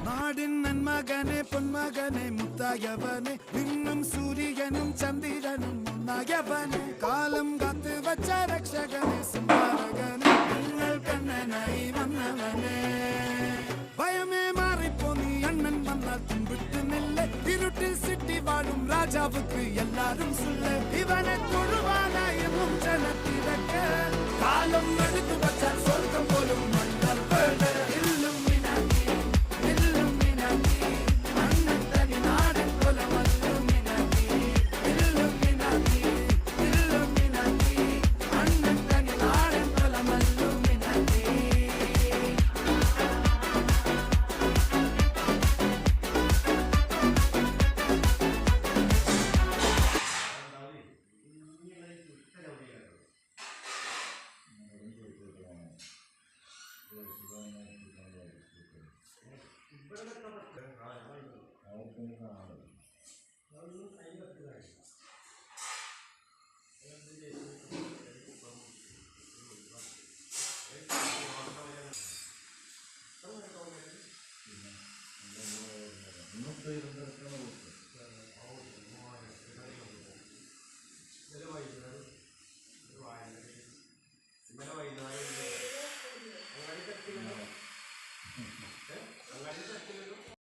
നാടിൻ നന്മകനെ പൊന്മകനെ മുത്തായവനെ നിന്നും സൂര്യനും ചന്ദ്രനും ഒന്നായവനെ കാലം കാത്ത് വച്ച രക്ഷകനെ സംഹാരകനെ നിങ്ങൾ കണ്ണനായി വന്നവനെ ഭയമേ മാറിപ്പോ നീ അണ്ണൻ വന്നാൽ തുമ്പിട്ടുന്നില്ല ഇരുട്ടിൽ സിറ്റി വാഴും രാജാവുക്ക് എല്ലാരും സുല്ല ഇവനെ തൊഴുവാനായി ജനത്തിരക്ക് കാലം എടുത്തു വച്ചാൽ സ്വർഗം പോലും മണ്ഡൽ I